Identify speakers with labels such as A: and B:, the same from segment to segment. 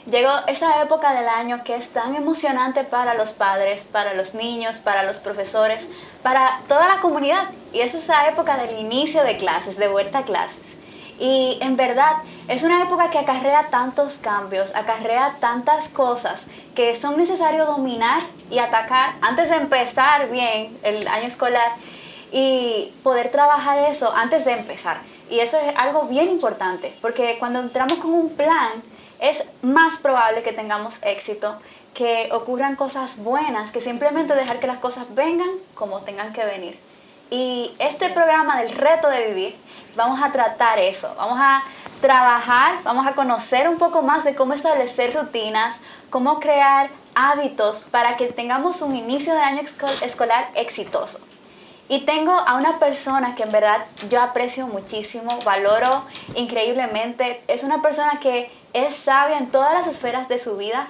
A: Llegó esa época del año que es tan emocionante para los padres, para los niños, para los profesores, para toda la comunidad. Y es esa época del inicio de clases, de vuelta a clases. Y en verdad es una época que acarrea tantos cambios, acarrea tantas cosas que son necesarios dominar y atacar antes de empezar bien el año escolar y poder trabajar eso antes de empezar. Y eso es algo bien importante, porque cuando entramos con un plan es más probable que tengamos éxito, que ocurran cosas buenas, que simplemente dejar que las cosas vengan como tengan que venir. Y este programa del reto de vivir, vamos a tratar eso, vamos a trabajar, vamos a conocer un poco más de cómo establecer rutinas, cómo crear hábitos para que tengamos un inicio de año escolar exitoso. Y tengo a una persona que en verdad yo aprecio muchísimo, valoro increíblemente. Es una persona que es sabia en todas las esferas de su vida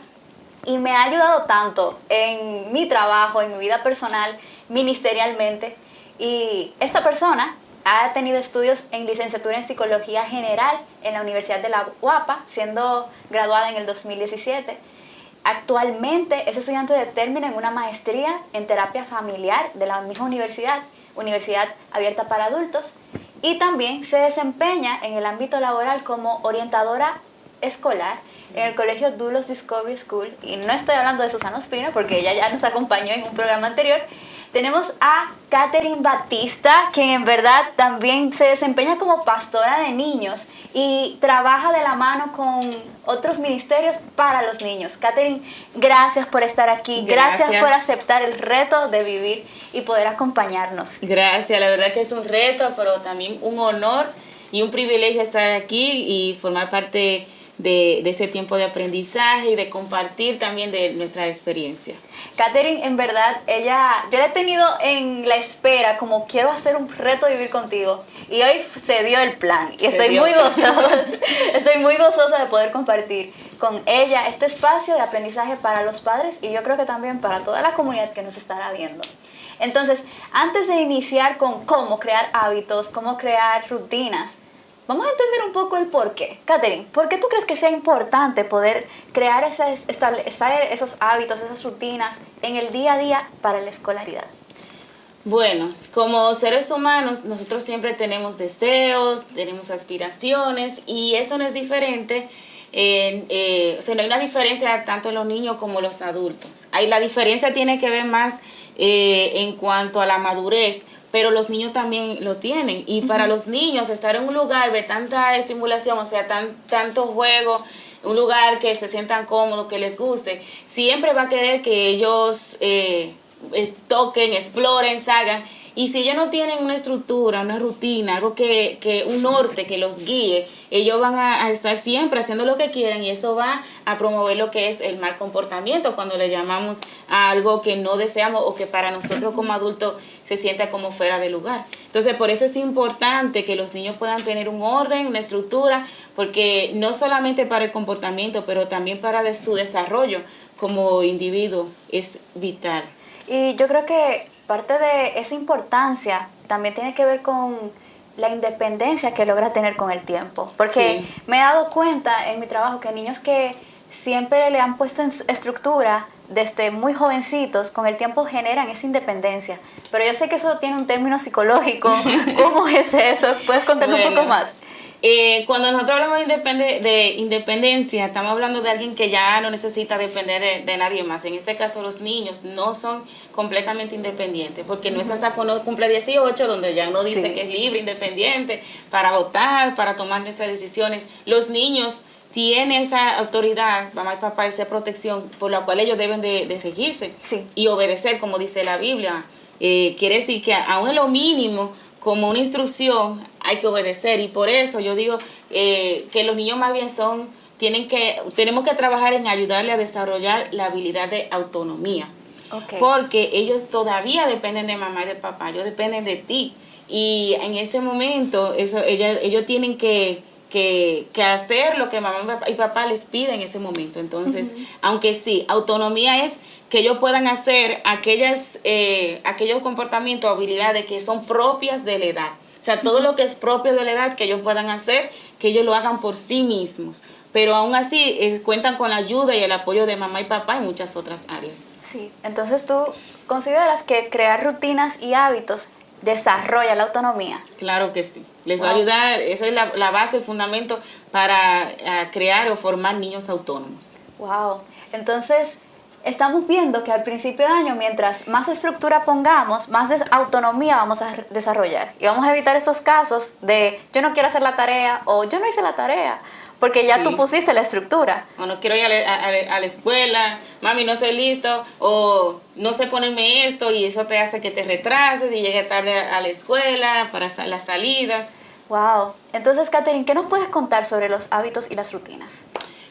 A: y me ha ayudado tanto en mi trabajo, en mi vida personal, ministerialmente. Y esta persona ha tenido estudios en licenciatura en Psicología General en la Universidad de la UAPA, siendo graduada en el 2017. Actualmente es estudiante de término en una maestría en terapia familiar de la misma universidad, Universidad Abierta para Adultos, y también se desempeña en el ámbito laboral como orientadora escolar en el colegio Dulos Discovery School. Y no estoy hablando de Susana Ospina porque ella ya nos acompañó en un programa anterior. Tenemos a Catherine Batista, quien en verdad también se desempeña como pastora de niños y trabaja de la mano con otros ministerios para los niños. Catherine, gracias por estar aquí, gracias por aceptar el reto de vivir y poder acompañarnos.
B: Gracias, la verdad que es un reto, pero también un honor y un privilegio estar aquí y formar parte de ese tiempo de aprendizaje y de compartir también de nuestra experiencia.
A: Catherine, en verdad, yo la he tenido en la espera, como quiero hacer un reto de vivir contigo, y hoy se dio el plan, y estoy muy gozosa de poder compartir con ella este espacio de aprendizaje para los padres, y yo creo que también para toda la comunidad que nos estará viendo. Entonces, antes de iniciar con cómo crear hábitos, cómo crear rutinas, vamos a entender un poco el por qué. Catherine, ¿por qué tú crees que sea importante poder crear establecer esos hábitos, esas rutinas en el día a día para la escolaridad?
B: Bueno, como seres humanos, nosotros siempre tenemos deseos, tenemos aspiraciones, y eso no es diferente. O sea, no hay una diferencia tanto en los niños como los adultos. La diferencia tiene que ver más en cuanto a la madurez, pero los niños también lo tienen. Y para los niños estar en un lugar de tanta estimulación, o sea, tanto juego, un lugar que se sientan cómodos, que les guste, siempre va a querer que ellos toquen, exploren, salgan. Y si ellos no tienen una estructura, una rutina, algo un norte que los guíe, ellos van a estar siempre haciendo lo que quieren, y eso va a promover lo que es el mal comportamiento, cuando le llamamos a algo que no deseamos o que para nosotros como adultos se sienta como fuera de lugar. Entonces, por eso es importante que los niños puedan tener un orden, una estructura, porque no solamente para el comportamiento, pero también para su desarrollo como individuo es vital.
A: Y yo creo que parte de esa importancia también tiene que ver con la independencia que logra tener con el tiempo. Porque sí, me he dado cuenta en mi trabajo que niños que siempre le han puesto en estructura desde muy jovencitos, con el tiempo generan esa independencia. Pero yo sé que eso tiene un término psicológico. ¿Cómo es eso? ¿Puedes contarme un poco más?
B: Cuando nosotros hablamos de independencia, estamos hablando de alguien que ya no necesita depender de nadie más. En este caso, los niños no son completamente independientes, porque no es hasta cuando cumple 18 donde ya uno dice que es libre, independiente, para votar, para tomar esas decisiones. Los niños tienen esa autoridad, mamá y papá, esa protección por la cual ellos deben de regirse y obedecer, como dice la Biblia. Quiere decir que aún en lo mínimo, como una instrucción, hay que obedecer. Y por eso yo digo que los niños más bien tenemos que trabajar en ayudarle a desarrollar la habilidad de autonomía. Porque ellos todavía dependen de mamá y de papá, ellos dependen de ti. Y en ese momento ellos tienen que hacer lo que mamá y papá les piden en ese momento. Entonces, aunque sí, autonomía es que ellos puedan hacer aquellos comportamientos o habilidades que son propias de la edad. O sea, todo lo que es propio de la edad que ellos puedan hacer, que ellos lo hagan por sí mismos. Pero aún así cuentan con la ayuda y el apoyo de mamá y papá en muchas otras áreas.
A: Sí, entonces tú consideras que crear rutinas y hábitos desarrolla la autonomía.
B: Claro que sí. Les va a ayudar, esa es la base, el fundamento para crear o formar niños autónomos.
A: Wow. Entonces, estamos viendo que al principio de año, mientras más estructura pongamos, más autonomía vamos a desarrollar. Y vamos a evitar esos casos de yo no quiero hacer la tarea o yo no hice la tarea, porque ya tú pusiste la estructura.
B: O no quiero ir a la escuela, mami, no estoy listo, o no sé ponerme esto y eso te hace que te retrases y llegues tarde a la escuela para las salidas.
A: Wow. Entonces, Katherine, ¿qué nos puedes contar sobre los hábitos y las rutinas?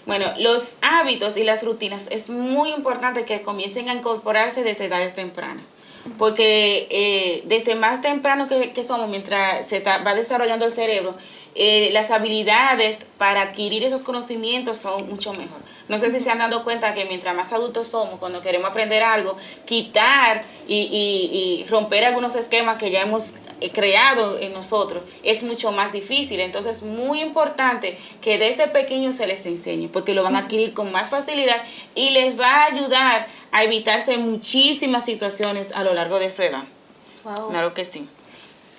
B: Bueno, los hábitos y las rutinas es muy importante que comiencen a incorporarse desde edades tempranas, porque desde más temprano que somos, mientras se va desarrollando el cerebro, las habilidades para adquirir esos conocimientos son mucho mejor. No sé si se han dado cuenta que mientras más adultos somos, cuando queremos aprender algo, quitar y romper algunos esquemas que ya hemos creado en nosotros es mucho más difícil. Entonces es muy importante que desde pequeños se les enseñe, porque lo van a adquirir con más facilidad y les va a ayudar a evitarse muchísimas situaciones a lo largo de su edad.
A: Wow.
B: Claro que sí.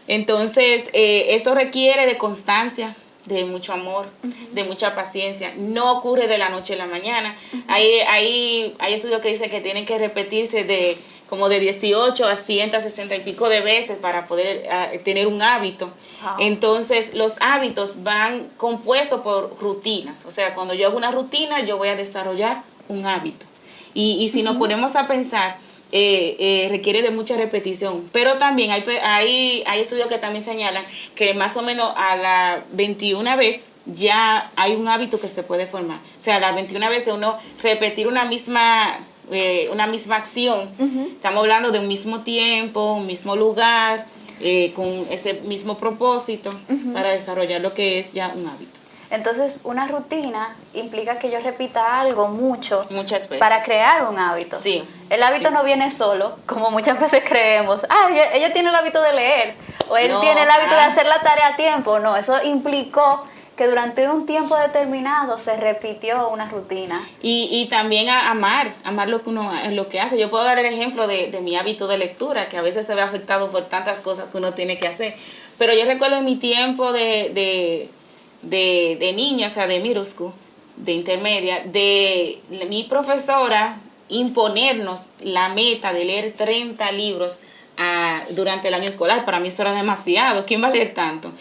B: Entonces, esto requiere de constancia, de mucho amor, de mucha paciencia. No ocurre de la noche a la mañana. Hay estudios que dicen que tienen que repetirse como de 18 a 160 y pico de veces para poder tener un hábito. Wow. Entonces, los hábitos van compuestos por rutinas. O sea, cuando yo hago una rutina, yo voy a desarrollar un hábito. Y si nos ponemos a pensar, requiere de mucha repetición, pero también hay estudios que también señalan que más o menos a la 21 vez ya hay un hábito que se puede formar. O sea, a la 21 vez de uno repetir una misma acción, estamos hablando de un mismo tiempo, un mismo lugar, con ese mismo propósito, para desarrollar lo que es ya un hábito.
A: Entonces, una rutina implica que yo repita algo muchas veces para crear un hábito.
B: Sí.
A: El hábito no viene solo, como muchas veces creemos. Ella tiene el hábito de leer, o él tiene el hábito de hacer la tarea a tiempo. No, eso implicó que durante un tiempo determinado se repitió una rutina.
B: Y también amar lo que hace. Yo puedo dar el ejemplo de mi hábito de lectura, que a veces se ve afectado por tantas cosas que uno tiene que hacer. Pero yo recuerdo en mi tiempo de niña, o sea, de middle school, de intermedia, de mi profesora imponernos la meta de leer 30 libros durante el año escolar. Para mí eso era demasiado. ¿Quién va a leer tanto?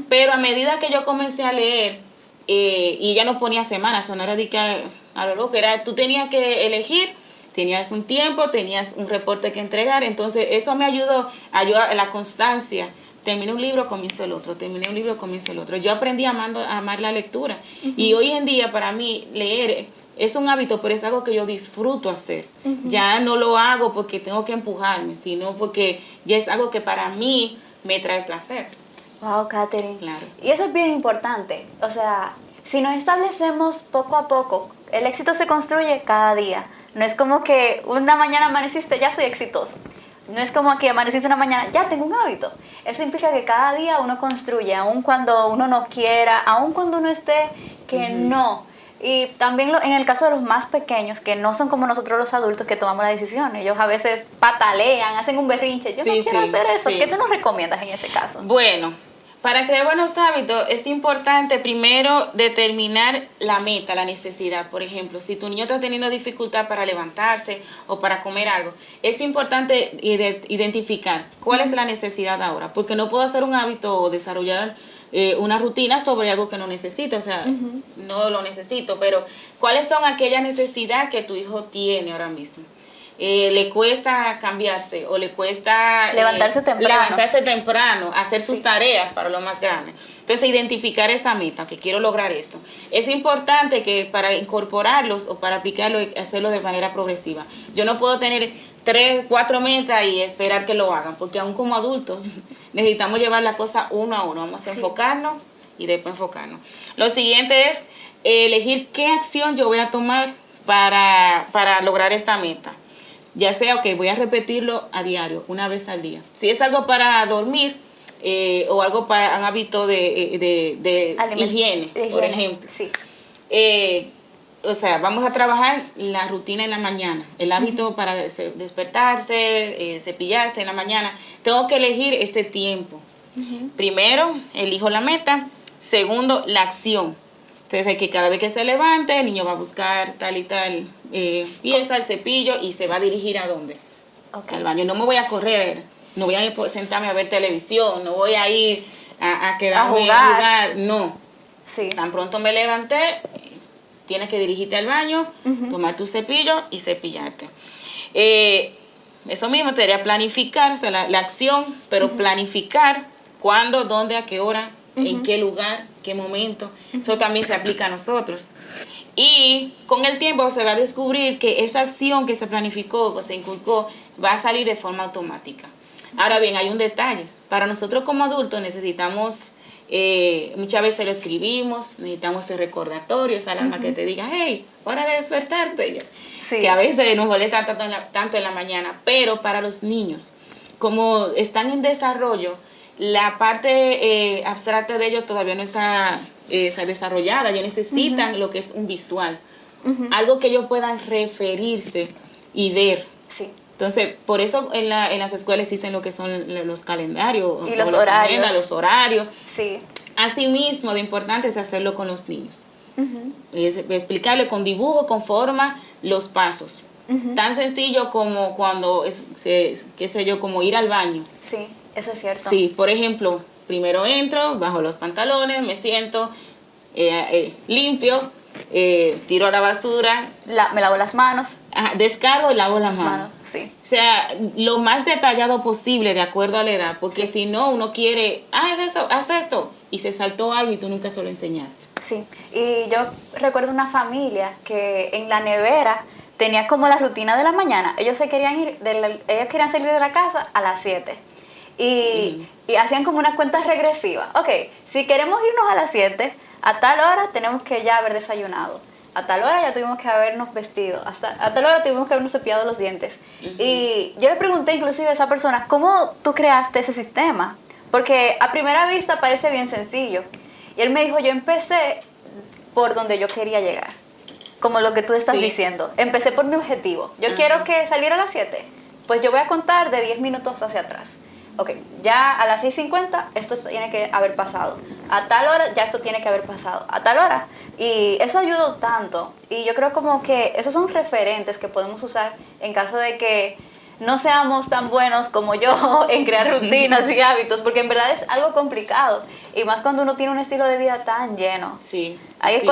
B: Pero a medida que yo comencé a leer, y ella nos ponía semanas, o no era de que a lo loco, tú tenías que elegir, tenías un tiempo, tenías un reporte que entregar. Entonces eso me ayudó a la constancia. Terminé un libro, comienzo el otro. Terminé un libro, comienzo el otro. Yo aprendí a amar la lectura. Y hoy en día, para mí, leer es un hábito, pero es algo que yo disfruto hacer. Ya no lo hago porque tengo que empujarme, sino porque ya es algo que para mí me trae placer.
A: Wow, Katherine.
B: Claro.
A: Y eso es bien importante. O sea, si nos establecemos poco a poco, el éxito se construye cada día. No es como que una mañana amaneciste, ya soy exitoso. No es como que amaneciste una mañana, ya tengo un hábito. Eso implica que cada día uno construye, aun cuando uno no quiera, aun cuando uno esté que no. Y también en el caso de los más pequeños, que no son como nosotros los adultos que tomamos la decisión. Ellos a veces patalean, hacen un berrinche. Yo no quiero hacer eso. ¿Qué tú nos recomiendas en ese caso?
B: Bueno, para crear buenos hábitos es importante primero determinar la meta, la necesidad. Por ejemplo, si tu niño está teniendo dificultad para levantarse o para comer algo, es importante identificar cuál es la necesidad ahora, porque no puedo hacer un hábito o desarrollar una rutina sobre algo que no necesito. O sea, no lo necesito, pero ¿cuáles son aquellas necesidades que tu hijo tiene ahora mismo? Le cuesta cambiarse o le cuesta
A: levantarse
B: temprano, hacer sus tareas para lo más grande. Entonces, identificar esa meta, que quiero lograr esto. Es importante que para incorporarlos o para aplicarlo, hacerlo de manera progresiva. Yo no puedo tener 3, 4 metas y esperar que lo hagan, porque aún como adultos necesitamos llevar la cosa uno a uno. Vamos a enfocarnos y después enfocarnos. Lo siguiente es elegir qué acción yo voy a tomar para lograr esta meta. Ya sea, voy a repetirlo a diario, una vez al día. Si es algo para dormir, o algo para un hábito de higiene, por ejemplo.
A: Sí.
B: O sea, vamos a trabajar la rutina en la mañana, el hábito para despertarse, cepillarse en la mañana. Tengo que elegir ese tiempo. Primero, elijo la meta. Segundo, la acción. Entonces, hay que cada vez que se levante, el niño va a buscar tal y tal pieza, el cepillo, y se va a dirigir ¿a dónde? Al baño. No me voy a correr, no voy a ir sentarme a ver televisión, no voy a ir a quedarme a jugar. No.
A: Sí.
B: Tan pronto me levanté, tienes que dirigirte al baño, tomar tu cepillo y cepillarte. Eso mismo te debería planificar, o sea, la acción, pero planificar cuándo, dónde, a qué hora, en qué lugar, qué momento. Eso también se aplica a nosotros. Y con el tiempo se va a descubrir que esa acción que se planificó, que se inculcó, va a salir de forma automática. Ahora bien, hay un detalle. Para nosotros como adultos necesitamos, muchas veces lo escribimos, necesitamos el recordatorio, esa alarma que te diga, hey, hora de despertarte. Sí. Que a veces nos molesta tanto en la mañana, pero para los niños, como están en desarrollo, la parte abstracta de ellos todavía no está desarrollada. Ellos necesitan lo que es un visual, algo que ellos puedan referirse y ver.
A: Sí.
B: Entonces, por eso en las escuelas existen lo que son los calendarios.
A: Y los horarios.
B: Agendas, los horarios.
A: Sí.
B: Asimismo, lo importante es hacerlo con los niños. Es explicarle con dibujo, con forma, los pasos. Tan sencillo como cuando, qué sé yo, como ir al baño.
A: Sí, eso es cierto.
B: Sí, por ejemplo, primero entro, bajo los pantalones, me siento, limpio, tiro a la basura.
A: Me lavo las manos.
B: Descargo y lavo las manos.
A: Sí.
B: O sea, lo más detallado posible de acuerdo a la edad, porque si no, uno quiere, haz esto, y se saltó algo y tú nunca se lo enseñaste.
A: Sí, y yo recuerdo una familia que en la nevera tenía como la rutina de la mañana. Ellos querían salir de la casa a las 7. Y hacían como una cuenta regresiva. Ok, si queremos irnos a las 7, a tal hora tenemos que ya haber desayunado. A tal hora ya tuvimos que habernos vestido. A tal hora tuvimos que habernos cepillado los dientes. Y yo le pregunté inclusive a esa persona, ¿cómo tú creaste ese sistema? Porque a primera vista parece bien sencillo. Y él me dijo, yo empecé por donde yo quería llegar. Como lo que tú estás diciendo. Empecé por mi objetivo. Yo quiero que saliera a las 7. Pues yo voy a contar de 10 minutos hacia atrás. Ok, ya a las 6:50 esto tiene que haber pasado. A tal hora ya esto tiene que haber pasado. A tal hora. Y eso ayudó tanto. Y yo creo como que esos son referentes que podemos usar en caso de que no seamos tan buenos como yo en crear rutinas y hábitos, porque en verdad es algo complicado. Y más cuando uno tiene un estilo de vida tan lleno.
B: Sí.
A: Ahí es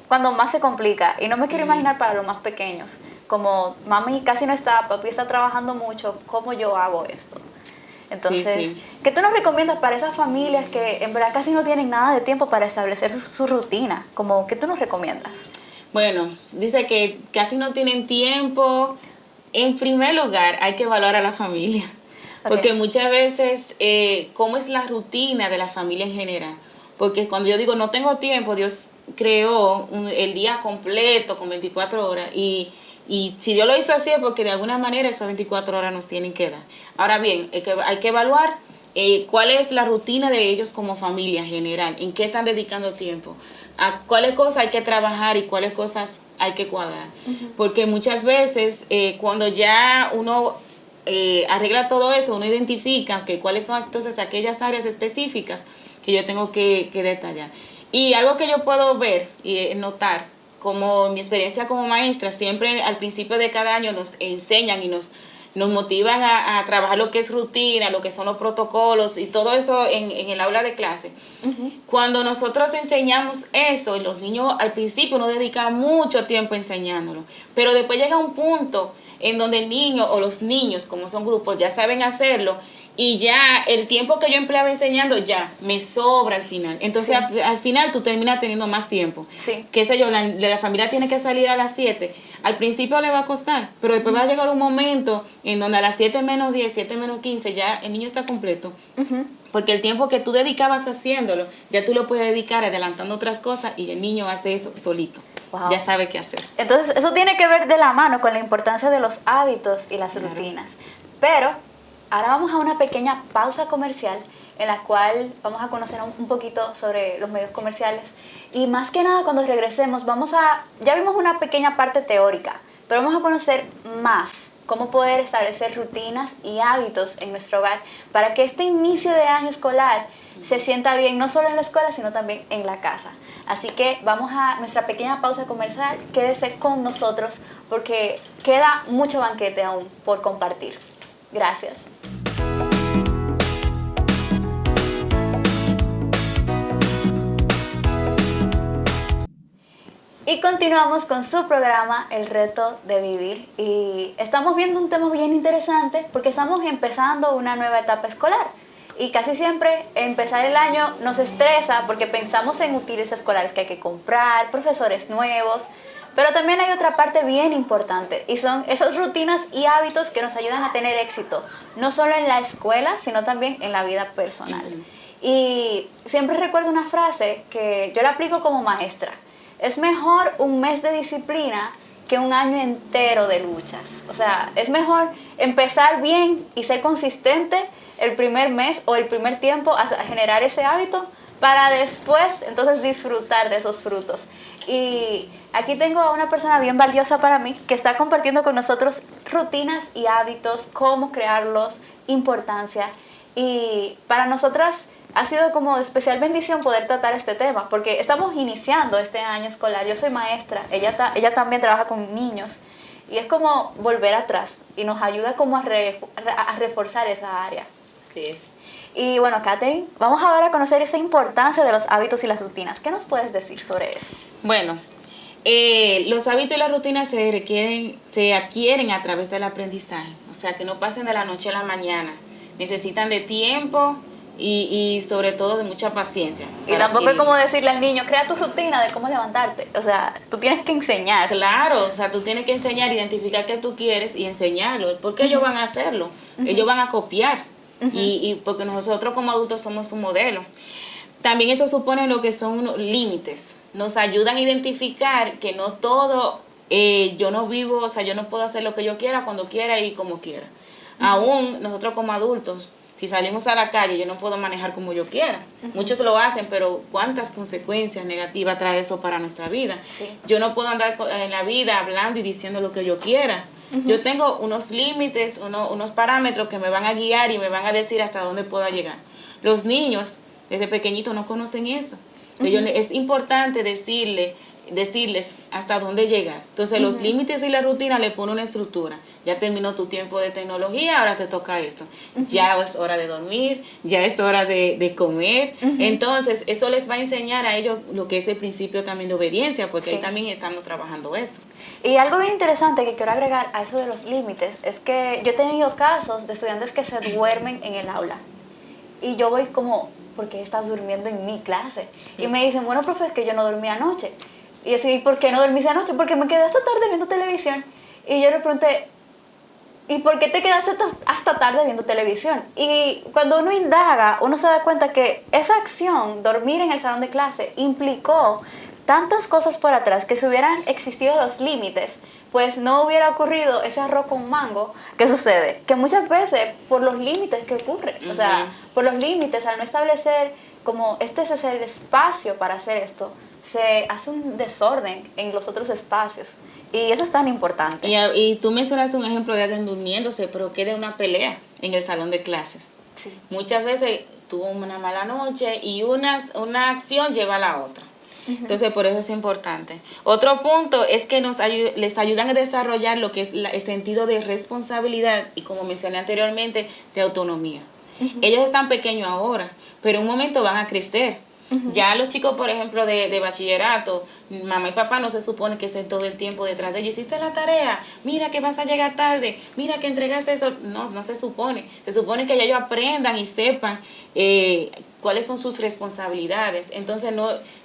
A: cuando más se complica. Y no me quiero imaginar para los más pequeños. Como mami casi no está, papi está trabajando mucho, ¿cómo yo hago esto? Entonces, ¿qué tú nos recomiendas para esas familias que en verdad casi no tienen nada de tiempo para establecer su rutina? Como, ¿qué tú nos recomiendas?
B: Bueno, dice que casi no tienen tiempo. En primer lugar, hay que evaluar a la familia. Porque muchas veces, ¿cómo es la rutina de la familia en general? Porque cuando yo digo no tengo tiempo, Dios creó el día completo con 24 horas y si Dios lo hizo así es porque de alguna manera esas 24 horas nos tienen que dar. Ahora bien, hay que evaluar cuál es la rutina de ellos como familia general, en qué están dedicando tiempo, a cuáles cosas hay que trabajar y cuáles cosas hay que cuadrar. Porque muchas veces cuando ya uno arregla todo eso, uno identifica que cuáles son entonces aquellas áreas específicas que yo tengo que detallar. Y algo que yo puedo ver y notar, como mi experiencia como maestra, siempre al principio de cada año nos enseñan y nos motivan a trabajar lo que es rutina, lo que son los protocolos y todo eso en el aula de clase. Cuando nosotros enseñamos eso, y los niños al principio nos dedican mucho tiempo enseñándolo, pero después llega un punto en donde el niño o los niños, como son grupos, ya saben hacerlo, y ya el tiempo que yo empleaba enseñando ya me sobra al final. Entonces al final tú terminas teniendo más tiempo. Qué sé yo, la familia tiene que salir a las 7. Al principio le va a costar, pero después va a llegar un momento en donde a las 7 menos 10, 7 menos 15 ya el niño está completo. Porque el tiempo que tú dedicabas haciéndolo, ya tú lo puedes dedicar adelantando otras cosas y el niño hace eso solito. Ya sabe qué hacer.
A: Entonces eso tiene que ver de la mano con la importancia de los hábitos y las rutinas. Pero ahora vamos a una pequeña pausa comercial en la cual vamos a conocer un poquito sobre los medios comerciales. Y más que nada, cuando regresemos, ya vimos una pequeña parte teórica, pero vamos a conocer más cómo poder establecer rutinas y hábitos en nuestro hogar para que este inicio de año escolar se sienta bien, no solo en la escuela, sino también en la casa. Así que vamos a nuestra pequeña pausa comercial. Quédese con nosotros porque queda mucho banquete aún por compartir. Gracias. Y continuamos con su programa El Reto de Vivir, y estamos viendo un tema bien interesante porque estamos empezando una nueva etapa escolar y casi siempre empezar el año nos estresa porque pensamos en útiles escolares que hay que comprar, profesores nuevos, pero también hay otra parte bien importante y son esas rutinas y hábitos que nos ayudan a tener éxito, no solo en la escuela, sino también en la vida personal. Y siempre recuerdo una frase que yo la aplico como maestra: es mejor un mes de disciplina que un año entero de luchas. O sea, es mejor empezar bien y ser consistente el primer mes o el primer tiempo a generar ese hábito para después entonces disfrutar de esos frutos. Y aquí tengo a una persona bien valiosa para mí que está compartiendo con nosotros rutinas y hábitos, cómo crearlos, importancia. Y para nosotras ha sido como de especial bendición poder tratar este tema, porque estamos iniciando este año escolar. Yo soy maestra, ella también trabaja con niños, y es como volver atrás, y nos ayuda como a reforzar esa área.
B: Así es.
A: Y bueno, Katherine, vamos ahora a conocer esa importancia de los hábitos y las rutinas. ¿Qué nos puedes decir sobre eso?
B: Bueno, los hábitos y las rutinas se adquieren a través del aprendizaje, o sea, que no pasen de la noche a la mañana. Necesitan de tiempo y sobre todo de mucha paciencia.
A: Y tampoco es como decirle al niño, crea tu rutina de cómo levantarte. O sea, tú tienes que enseñar.
B: Claro, o sea, tú tienes que enseñar, identificar qué tú quieres y enseñarlo. Porque ellos van a hacerlo, ellos van a copiar. Y porque nosotros como adultos somos un modelo. También eso supone lo que son unos límites. Nos ayudan a identificar que no todo, yo no vivo, o sea, yo no puedo hacer lo que yo quiera, cuando quiera y como quiera. Aún nosotros como adultos, si salimos a la calle, yo no puedo manejar como yo quiera. Muchos lo hacen, pero ¿cuántas consecuencias negativas trae eso para nuestra vida?
A: Sí.
B: Yo no puedo andar en la vida hablando y diciendo lo que yo quiera. Yo tengo unos límites, unos parámetros que me van a guiar y me van a decir hasta dónde puedo llegar. Los niños, desde pequeñitos, no conocen eso. Es importante decirles hasta dónde llegar. Entonces, los límites y la rutina le ponen una estructura. Ya terminó tu tiempo de tecnología, ahora te toca esto. Ya es hora de dormir, ya es hora de comer. Entonces, eso les va a enseñar a ellos lo que es el principio también de obediencia, porque ahí también estamos trabajando eso.
A: Y algo bien interesante que quiero agregar a eso de los límites es que yo he tenido casos de estudiantes que se duermen en el aula. Y yo voy como, ¿por qué estás durmiendo en mi clase? Y me dicen, bueno, profe, es que yo no dormí anoche. Y yo así, ¿por qué no dormiste anoche? Porque me quedé hasta tarde viendo televisión. Y yo le pregunté, ¿y por qué te quedaste hasta tarde viendo televisión? Y cuando uno indaga, uno se da cuenta que esa acción, dormir en el salón de clase, implicó tantas cosas por atrás que si hubieran existido los límites, pues no hubiera ocurrido ese arroz con mango. ¿Qué sucede? Que muchas veces por los límites que ocurre, o sea, por los límites, al no establecer como este es el espacio para hacer esto, se hace un desorden en los otros espacios. Y eso es tan importante.
B: Y tú mencionaste un ejemplo de alguien durmiéndose, pero que de una pelea en el salón de clases.
A: Sí.
B: Muchas veces tuvo una mala noche y una acción lleva a la otra. Entonces, por eso es importante. Otro punto es que les ayudan a desarrollar lo que es el sentido de responsabilidad y, como mencioné anteriormente, de autonomía. Ellos están pequeños ahora, pero en un momento van a crecer. Ya los chicos, por ejemplo, de bachillerato, mamá y papá no se supone que estén todo el tiempo detrás de ellos. ¿Hiciste la tarea? Mira que vas a llegar tarde. Mira que entregaste eso. No se supone. Se supone que ya ellos aprendan y sepan cuáles son sus responsabilidades. Entonces,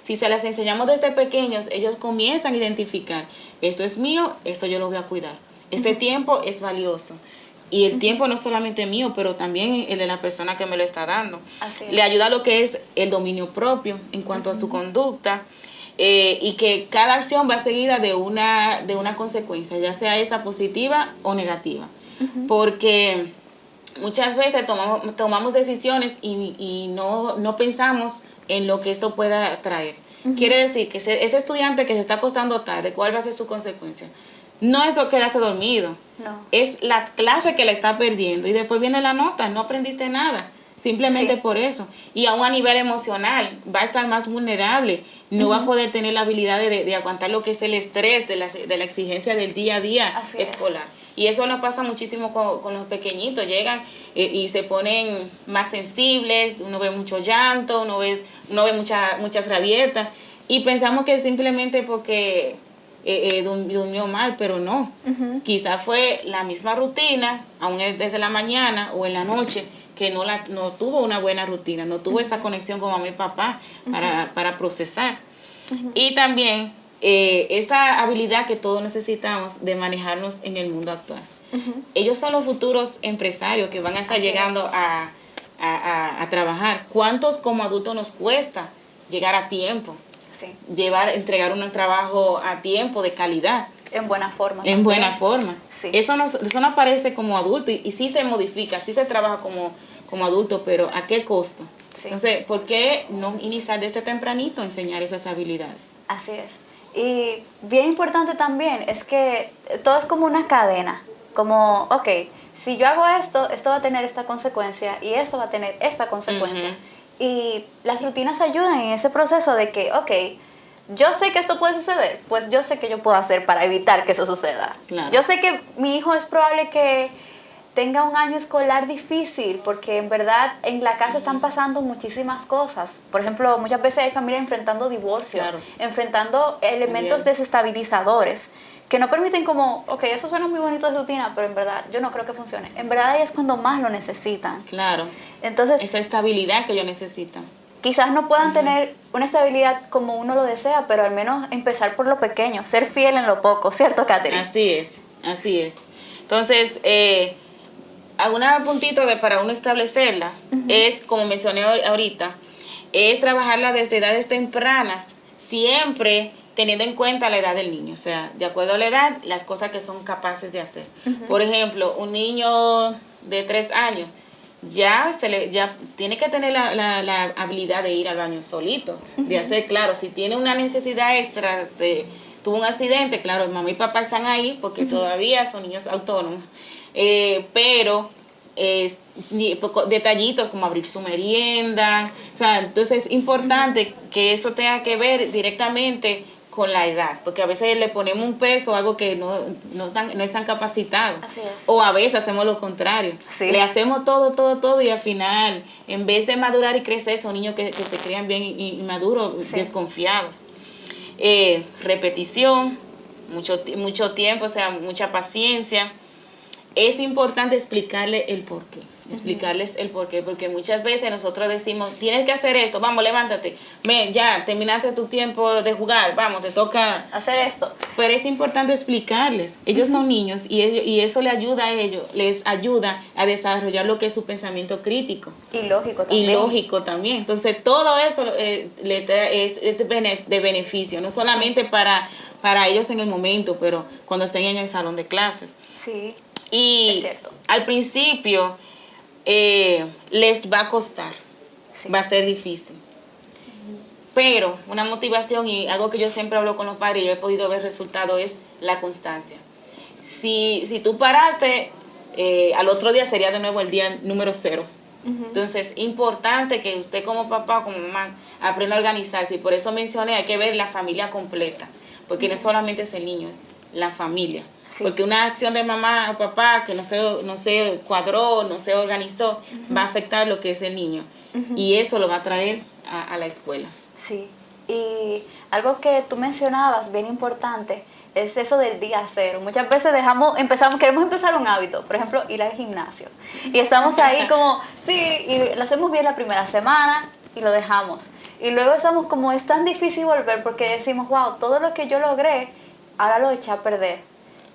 B: si se las enseñamos desde pequeños, ellos comienzan a identificar, esto es mío, esto yo lo voy a cuidar. Este tiempo es valioso. Y el tiempo no solamente mío, pero también el de la persona que me lo está dando.
A: Así es.
B: Le ayuda a lo que es el dominio propio en cuanto a su conducta, y que cada acción va seguida de una consecuencia, ya sea esta positiva o negativa. Porque muchas veces tomamos decisiones y no pensamos en lo que esto pueda traer. Quiere decir que ese estudiante que se está acostando tarde, ¿cuál va a ser su consecuencia? No es lo quedarse dormido,
A: No.
B: es la clase que la está perdiendo y después viene la nota, no aprendiste nada, simplemente por eso. Y aún a nivel emocional va a estar más vulnerable, no va a poder tener la habilidad de aguantar lo que es el estrés de la exigencia del día a día escolar. Y eso nos pasa muchísimo con los pequeñitos, llegan y se ponen más sensibles, uno ve mucho llanto, uno ve muchas rabietas y pensamos que simplemente porque durmió mal, pero no. Quizás fue la misma rutina, aún desde la mañana o en la noche, que no tuvo una buena rutina, no tuvo esa conexión con mamá y papá para procesar. Y también esa habilidad que todos necesitamos de manejarnos en el mundo actual. Ellos son los futuros empresarios que van a estar llegando a trabajar. ¿Cuántos como adultos nos cuesta llegar a tiempo?
A: Sí.
B: Entregar un trabajo a tiempo, de calidad.
A: En buena forma.
B: En buena forma.
A: Sí.
B: Eso no aparece como adulto y sí se modifica, sí se trabaja como adulto, pero ¿a qué costo? Sí. Entonces, ¿por qué no iniciar desde tempranito a enseñar esas habilidades?
A: Así es. Y bien importante también es que todo es como una cadena, como, ok, si yo hago esto va a tener esta consecuencia y esto va a tener esta consecuencia. Y las rutinas ayudan en ese proceso de que, ok, yo sé que esto puede suceder, pues yo sé que yo puedo hacer para evitar que eso suceda.
B: Claro.
A: Yo sé que mi hijo es probable que tenga un año escolar difícil porque en verdad en la casa están pasando muchísimas cosas. Por ejemplo, muchas veces hay familias enfrentando divorcio, enfrentando elementos desestabilizadores que no permiten como, ok, eso suena muy bonito de rutina, pero en verdad yo no creo que funcione. En verdad ahí es cuando más lo necesitan.
B: Claro.
A: Entonces,
B: esa estabilidad que ellos necesitan.
A: Quizás no puedan tener una estabilidad como uno lo desea, pero al menos empezar por lo pequeño, ser fiel en lo poco, ¿cierto, Katherine?
B: Así es. Entonces, algún puntito para uno establecerla es, como mencioné ahorita, es trabajarla desde edades tempranas, siempre teniendo en cuenta la edad del niño, o sea, de acuerdo a la edad, las cosas que son capaces de hacer. Por ejemplo, un niño de 3 años ya tiene que tener la habilidad de ir al baño solito, de hacer, claro, si tiene una necesidad extra, tuvo un accidente, claro, mamá y papá están ahí porque todavía son niños autónomos, pero detallitos como abrir su merienda, o sea, entonces es importante que eso tenga que ver directamente con la edad, porque a veces le ponemos un peso a algo que no están capacitados.
A: Así es.
B: O a veces hacemos lo contrario.
A: Sí.
B: Le hacemos todo y al final, en vez de madurar y crecer, son niños que se crían bien y maduros, desconfiados. Repetición, mucho tiempo, o sea, mucha paciencia. Es importante explicarles el porqué, porque muchas veces nosotros decimos, tienes que hacer esto, vamos, levántate, ya, terminaste tu tiempo de jugar, vamos, te toca
A: hacer esto.
B: Pero es importante explicarles, ellos son niños y eso les ayuda a desarrollar lo que es su pensamiento crítico.
A: Y lógico también.
B: Entonces, todo eso es de beneficio, no solamente para ellos en el momento, pero cuando estén en el salón de clases.
A: Sí.
B: Y
A: es cierto.
B: Al principio les va a costar, va a ser difícil. Pero una motivación y algo que yo siempre hablo con los padres y he podido ver resultados es la constancia. Si tú paraste, al otro día sería de nuevo el día número 0. Entonces, importante que usted como papá, como mamá, aprenda a organizarse. Y por eso mencioné, hay que ver la familia completa. Porque no solamente es el niño, es la familia. Sí. Porque una acción de mamá o papá que no se cuadró, no se organizó, va a afectar lo que es el niño. Y eso lo va a traer a la escuela.
A: Sí, y algo que tú mencionabas, bien importante, es eso del día 0. Muchas veces queremos empezar un hábito, por ejemplo, ir al gimnasio. Y estamos ahí como, sí, y lo hacemos bien la primera semana y lo dejamos. Y luego estamos como, es tan difícil volver porque decimos, wow, todo lo que yo logré, ahora lo eché a perder.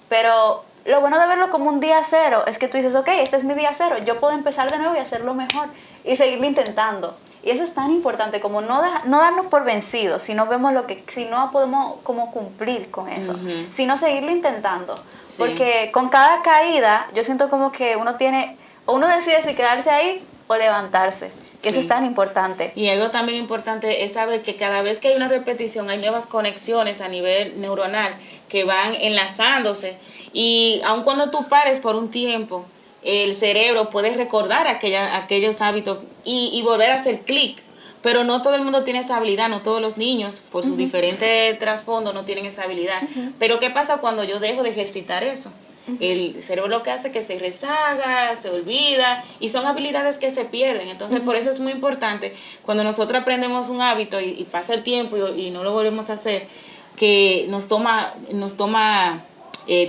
A: Pero lo bueno de verlo como un día 0 es que tú dices, ok, este es mi día 0, yo puedo empezar de nuevo y hacerlo mejor y seguirlo intentando. Y eso es tan importante, como no darnos por vencidos, si no podemos como cumplir con eso, sino seguirlo intentando. Sí. Porque con cada caída yo siento como que uno tiene o uno decide si quedarse ahí o levantarse. Que eso es tan importante.
B: Y algo también importante es saber que cada vez que hay una repetición hay nuevas conexiones a nivel neuronal que van enlazándose, y aun cuando tú pares por un tiempo, el cerebro puede recordar aquellos hábitos y volver a hacer clic. Pero no todo el mundo tiene esa habilidad, no todos los niños, por sus diferentes trasfondos, no tienen esa habilidad. Pero ¿qué pasa cuando yo dejo de ejercitar eso? El cerebro lo que hace es que se rezaga, se olvida, y son habilidades que se pierden. Entonces, por eso es muy importante, cuando nosotros aprendemos un hábito y pasa el tiempo y no lo volvemos a hacer, que nos toma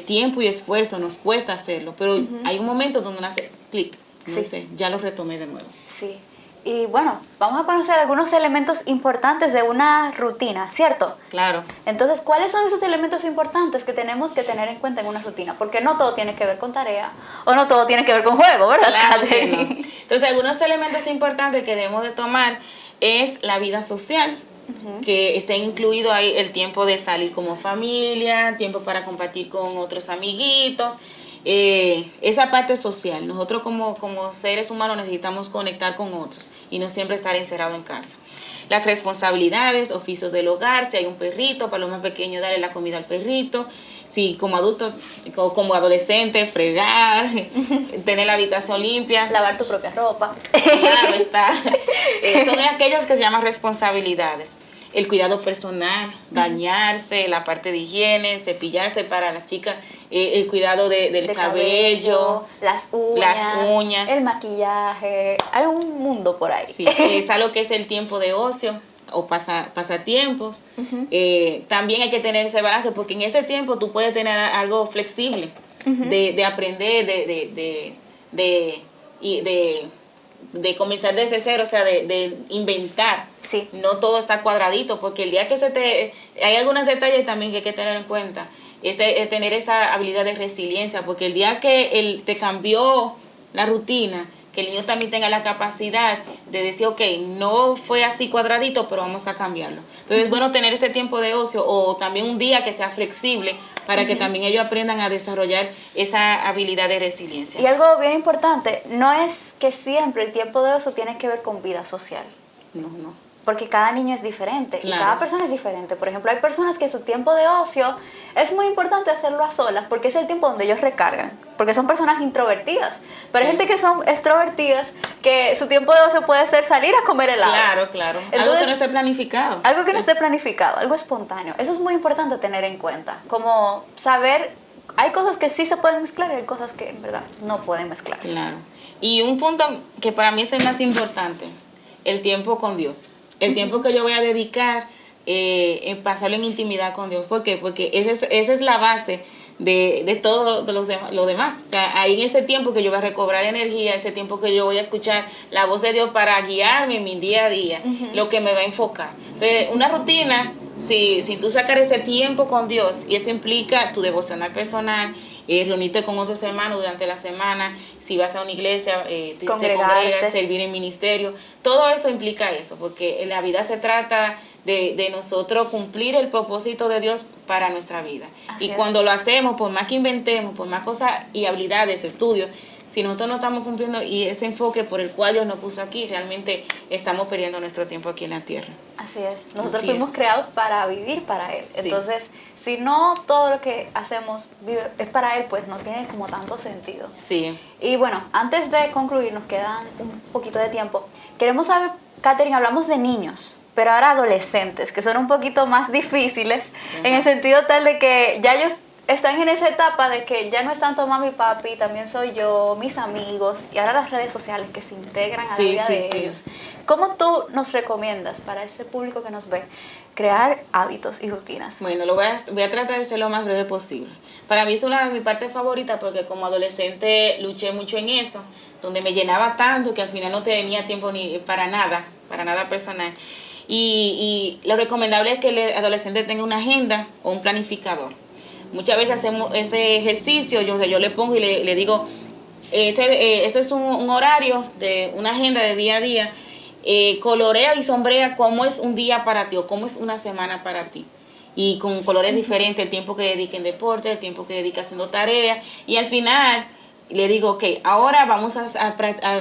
B: tiempo y esfuerzo, nos cuesta hacerlo, pero hay un momento donde uno hace clic, dice, ya lo retomé de nuevo.
A: Sí. Y bueno, vamos a conocer algunos elementos importantes de una rutina, ¿cierto?
B: Claro.
A: Entonces, ¿cuáles son esos elementos importantes que tenemos que tener en cuenta en una rutina? Porque no todo tiene que ver con tarea o no todo tiene que ver con juego, ¿verdad?
B: Claro que no. Entonces, algunos elementos importantes que debemos de tomar es la vida social, que esté incluido ahí el tiempo de salir como familia, tiempo para compartir con otros amiguitos. Esa parte social, nosotros como seres humanos necesitamos conectar con otros y no siempre estar encerrado en casa. Las responsabilidades, oficios del hogar, si hay un perrito, para los más pequeños darle la comida al perrito, si como adulto, como adolescente, fregar, tener la habitación limpia,
A: lavar tu propia ropa.
B: Claro está. Son aquellos que se llaman responsabilidades. El cuidado personal, bañarse, la parte de higiene, cepillarse para las chicas, el cuidado del cabello,
A: las uñas, el maquillaje. Hay un mundo por ahí.
B: Sí, está lo que es el tiempo de ocio o pasatiempos. También hay que tener ese balance, porque en ese tiempo tú puedes tener algo flexible de aprender, de comenzar desde cero, o sea, de inventar.
A: Sí.
B: No todo está cuadradito, porque el día que hay algunos detalles también que hay que tener en cuenta, es tener esa habilidad de resiliencia, porque el día que te cambió la rutina, que el niño también tenga la capacidad de decir, ok, no fue así cuadradito, pero vamos a cambiarlo. Entonces es bueno tener ese tiempo de ocio, o también un día que sea flexible, para que también ellos aprendan a desarrollar esa habilidad de resiliencia.
A: Y algo bien importante, no es que siempre el tiempo de ocio tiene que ver con vida social.
B: No.
A: Porque cada niño es diferente,
B: claro,
A: y cada persona es diferente. Por ejemplo, hay personas que su tiempo de ocio es muy importante hacerlo a solas, porque es el tiempo donde ellos recargan, porque son personas introvertidas. Pero hay gente que son extrovertidas, que su tiempo de ocio puede ser salir a comer helado.
B: Claro.
A: Entonces,
B: algo que no esté planificado.
A: Algo que no esté planificado, algo espontáneo. Eso es muy importante tener en cuenta, como saber, hay cosas que sí se pueden mezclar y hay cosas que en verdad no pueden mezclarse.
B: Claro. Y un punto que para mí es el más importante, el tiempo con Dios. El tiempo que yo voy a dedicar en pasarlo en intimidad con Dios. ¿Por qué? Porque esa es la base de todo lo demás. O sea, ahí en ese tiempo que yo voy a recobrar energía, ese tiempo que yo voy a escuchar la voz de Dios para guiarme en mi día a día, lo que me va a enfocar. Entonces, una rutina, si tú sacas ese tiempo con Dios, y eso implica tu devocional personal, reunirte con otros hermanos durante la semana, si vas a una iglesia, te congregas, servir en ministerio, todo eso implica eso, porque la vida se trata de nosotros cumplir el propósito de Dios para nuestra vida.
A: Así
B: y
A: es.
B: cuando lo hacemos, por más que inventemos, por más cosas y habilidades, estudios, si nosotros no estamos cumpliendo y ese enfoque por el cual Dios nos puso aquí, realmente estamos perdiendo nuestro tiempo aquí en la tierra.
A: Así es. Nosotros fuimos creados para vivir para Él. Sí. Entonces, si no todo lo que hacemos es para Él, pues no tiene como tanto sentido.
B: Sí.
A: Y bueno, antes de concluir, nos quedan un poquito de tiempo. Queremos saber, Katherine, hablamos de niños, pero ahora adolescentes, que son un poquito más difíciles, en el sentido tal de que ya ellos están en esa etapa de que ya no es tanto mami y papi, también soy yo, mis amigos, y ahora las redes sociales que se integran a la vida de ellos. ¿Cómo tú nos recomiendas para ese público que nos ve crear hábitos y rutinas?
B: Bueno, voy a tratar de ser lo más breve posible. Para mí es una de mis partes favoritas, porque como adolescente luché mucho en eso, donde me llenaba tanto que al final no tenía tiempo ni para nada personal. Y lo recomendable es que el adolescente tenga una agenda o un planificador. Muchas veces hacemos ese ejercicio, yo le pongo y le digo, este es un horario, de una agenda de día a día, colorea y sombrea cómo es un día para ti o cómo es una semana para ti. Y con colores diferentes, el tiempo que dedique en deporte, el tiempo que dedique haciendo tareas, y al final y le digo, ok, ahora vamos a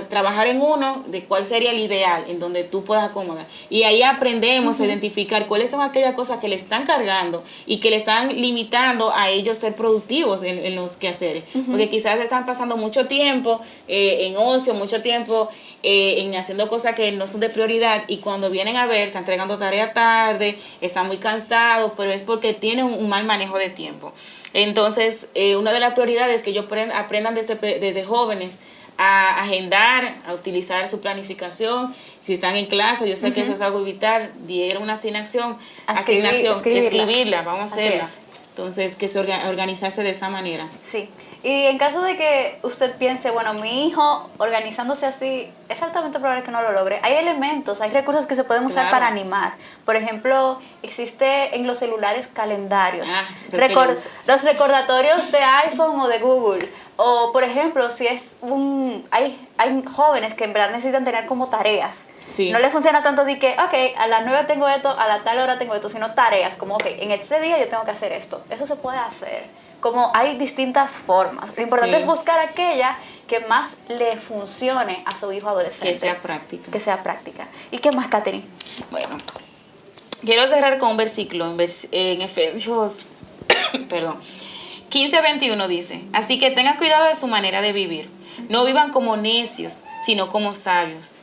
B: trabajar en uno de cuál sería el ideal, en donde tú puedas acomodar. Y ahí aprendemos a identificar cuáles son aquellas cosas que le están cargando y que le están limitando a ellos ser productivos en los quehaceres. Porque quizás están pasando mucho tiempo en ocio, mucho tiempo en haciendo cosas que no son de prioridad, y cuando vienen a ver, están entregando tarea tarde, están muy cansados, pero es porque tienen un mal manejo de tiempo. Entonces, una de las prioridades es que ellos aprendan desde jóvenes a agendar, a utilizar su planificación. Si están en clase, yo sé que eso es algo vital, dieron una asignación, escribirla, vamos a hacerla. Entonces, que se organizarse de esa manera.
A: Sí. Y en caso de que usted piense, bueno, mi hijo organizándose así, es altamente probable que no lo logre. Hay elementos, hay recursos que se pueden usar para animar. Por ejemplo, existe en los celulares calendarios. Los recordatorios de iPhone o de Google. O, por ejemplo, si es hay jóvenes que en verdad necesitan tener como tareas. Sí. No le funciona tanto de que, ok, a las 9 tengo esto, a la tal hora tengo esto, sino tareas, como, ok, en este día yo tengo que hacer esto. Eso se puede hacer. Como hay distintas formas. Lo importante es buscar aquella que más le funcione a su hijo adolescente.
B: Que sea práctica.
A: Que sea práctica. ¿Y qué más, Katherine?
B: Bueno, quiero cerrar con un versículo en Efesios, perdón, 15:21 dice: así que tengan cuidado de su manera de vivir. No vivan como necios, sino como sabios,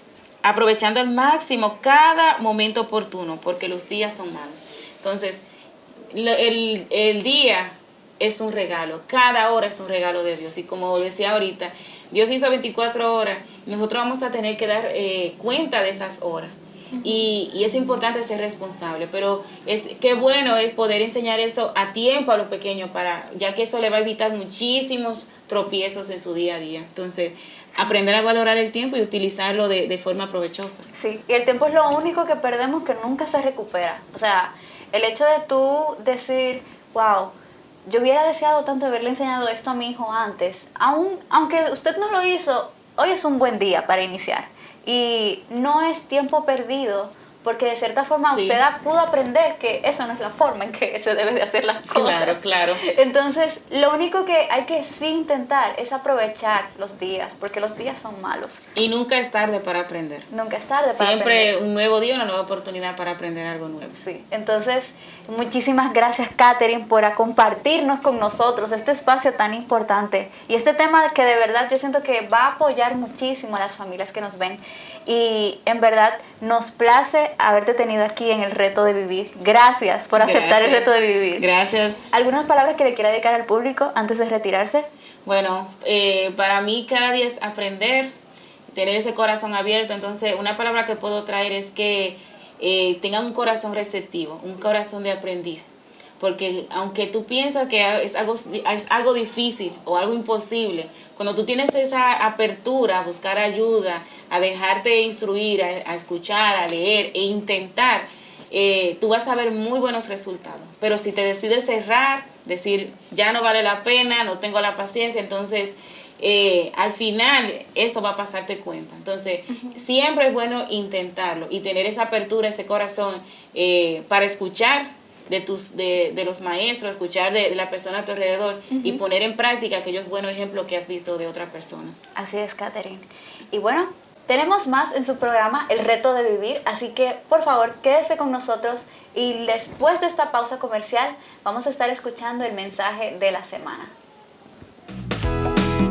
B: aprovechando al máximo cada momento oportuno, porque los días son malos. Entonces, el día es un regalo, cada hora es un regalo de Dios, y como decía ahorita, Dios hizo 24 horas, nosotros vamos a tener que dar cuenta de esas horas, y es importante ser responsable, pero qué bueno es poder enseñar eso a tiempo a los pequeños, ya que eso le va a evitar muchísimos tropiezos en su día a día. Entonces, aprender a valorar el tiempo y utilizarlo de forma provechosa.
A: Sí, y el tiempo es lo único que perdemos que nunca se recupera. O sea, el hecho de tú decir, wow, yo hubiera deseado tanto haberle enseñado esto a mi hijo antes, aunque usted no lo hizo, hoy es un buen día para iniciar. Y no es tiempo perdido, porque de cierta forma usted pudo aprender que esa no es la forma en que se debe de hacer las cosas.
B: Claro.
A: Entonces, lo único que hay que sí intentar es aprovechar los días, porque los días son malos.
B: Y nunca es tarde para aprender.
A: Nunca es tarde para aprender.
B: Siempre un nuevo día, una nueva oportunidad para aprender algo nuevo.
A: Sí, entonces, muchísimas gracias, Katherine, por compartirnos con nosotros este espacio tan importante y este tema que de verdad yo siento que va a apoyar muchísimo a las familias que nos ven. Y en verdad nos place haberte tenido aquí en el Reto de Vivir. Gracias por aceptar el Reto de Vivir.
B: Gracias.
A: ¿Algunas palabras que le quiera dedicar al público antes de retirarse?
B: Bueno, para mí cada día es aprender, tener ese corazón abierto. Entonces, una palabra que puedo traer es que tengan un corazón receptivo, un corazón de aprendiz. Porque aunque tú piensas que es algo difícil o algo imposible, cuando tú tienes esa apertura a buscar ayuda, a dejarte instruir, a escuchar, a leer e intentar, tú vas a ver muy buenos resultados. Pero si te decides cerrar, decir, ya no vale la pena, no tengo la paciencia, entonces al final eso va a pasarte cuenta. Entonces, siempre es bueno intentarlo y tener esa apertura, ese corazón para escuchar de los maestros, escuchar de la persona a tu alrededor y poner en práctica aquellos buenos ejemplos que has visto de otras personas.
A: Así es, Katherine. Y bueno, tenemos más en su programa El Reto de Vivir, así que por favor quédese con nosotros y después de esta pausa comercial vamos a estar escuchando el mensaje de la semana.